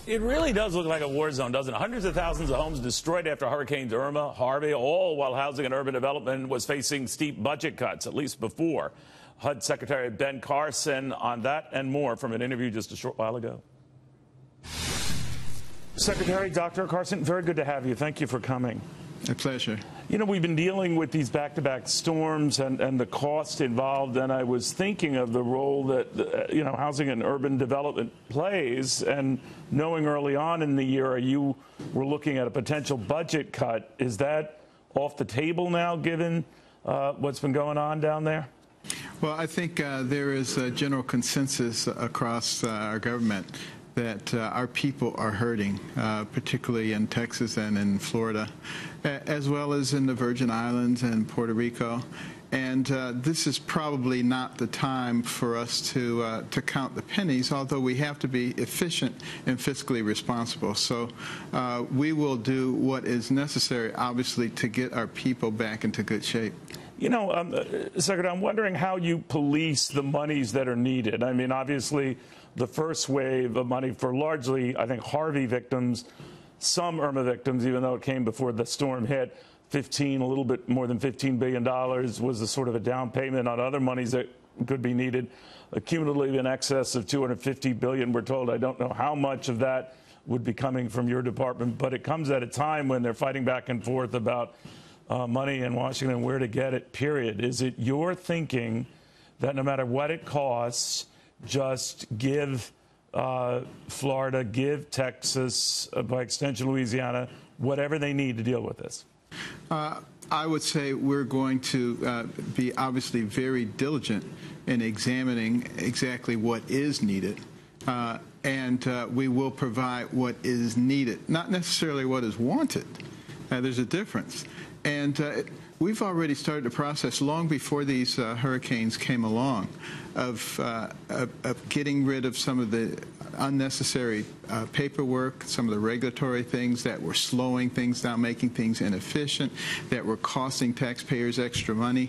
It really does look like a war zone, doesn't it? Hundreds of thousands of homes destroyed after Hurricanes Irma, Harvey, all while housing and urban development was facing steep budget cuts, at least before. HUD Secretary Ben Carson on that and more from an interview just a short while ago. Secretary, Dr. Carson, very good to have you. Thank you for coming. A pleasure. You know, we've been dealing with these back-to-back storms and the cost involved, and I was thinking of the role that, housing and urban development plays, and knowing early on in the year you were looking at a potential budget cut. Is that off the table now, given what's been going on down there? Well, I think there is a general consensus across our government that our people are hurting, particularly in Texas and in Florida, as well as in the Virgin Islands and Puerto Rico. And this is probably not the time for us to count the pennies, although we have to be efficient and fiscally responsible. So we will do what is necessary, obviously, to get our people back into good shape. You know, Secretary, I'm wondering how you police the monies that are needed. I mean, obviously, the first wave of money for largely, I think, Harvey victims, some Irma victims, even though it came before the storm hit, a little bit more than $15 billion was a sort of a down payment on other monies that could be needed, cumulatively in excess of $250 billion, we're told. I don't know how much of that would be coming from your department, but it comes at a time when they're fighting back and forth about money in Washington, where to get it, period. Is it your thinking that no matter what it costs, just give Florida, give Texas, by extension Louisiana, whatever they need to deal with this? I would say we're going to be obviously very diligent in examining exactly what is needed. And we will provide what is needed, not necessarily what is wanted. There's a difference. And we've already started the process long before these hurricanes came along of getting rid of some of the unnecessary paperwork, some of the regulatory things that were slowing things down, making things inefficient, that were costing taxpayers extra money.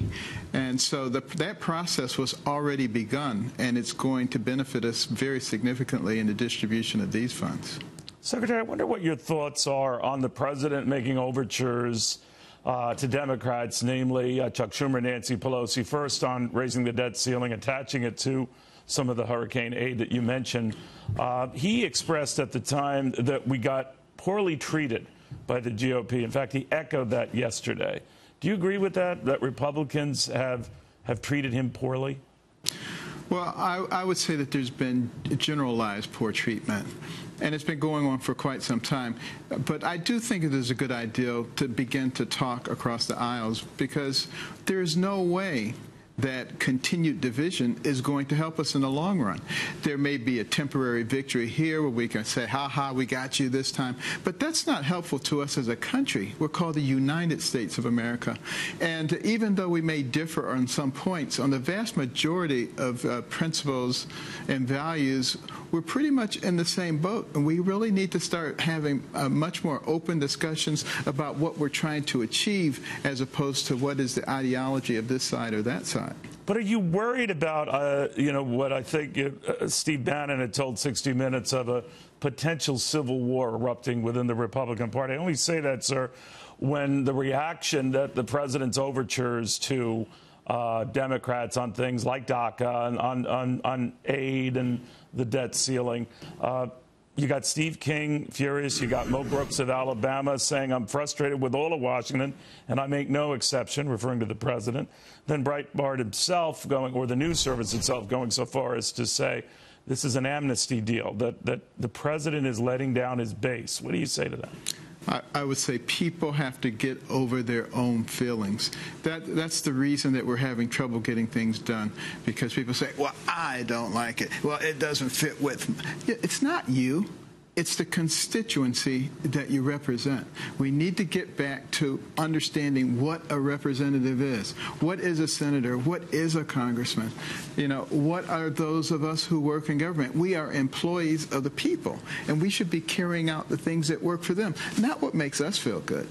And so that process was already begun, and it's going to benefit us very significantly in the distribution of these funds. Secretary, I wonder what your thoughts are on the president making overtures to Democrats, namely Chuck Schumer and Nancy Pelosi, first on raising the debt ceiling, attaching it to some of the hurricane aid that you mentioned. He expressed at the time that we got poorly treated by the GOP. In fact, he echoed that yesterday. Do you agree with that Republicans have treated him poorly? Well, I would say that there's been generalized poor treatment, and it's been going on for quite some time. But I do think it is a good idea to begin to talk across the aisles, because there is no way that continued division is going to help us in the long run. There may be a temporary victory here where we can say, ha ha, we got you this time. But that's not helpful to us as a country. We're called the United States of America. And even though we may differ on some points, on the vast majority of principles and values, we're pretty much in the same boat. And we really need to start having much more open discussions about what we're trying to achieve, as opposed to what is the ideology of this side or that side. But are you worried about, what I think Steve Bannon had told 60 Minutes of a potential civil war erupting within the Republican Party? I only say that, sir, when the reaction that the president's overtures to Democrats on things like DACA and on aid and the debt ceiling. You got Steve King furious. You got Mo Brooks of Alabama saying, I'm frustrated with all of Washington, and I make no exception, referring to the president. Then Breitbart himself or the news service itself going so far as to say this is an amnesty deal, that the president is letting down his base. What do you say to that? I would say people have to get over their own feelings. That's the reason that we're having trouble getting things done, because people say, well, I don't like it. Well, it doesn't fit with me. It's not you. It's the constituency that you represent. We need to get back to understanding what a representative is. What is a senator? What is a congressman? What are those of us who work in government? We are employees of the people, and we should be carrying out the things that work for them, not what makes us feel good.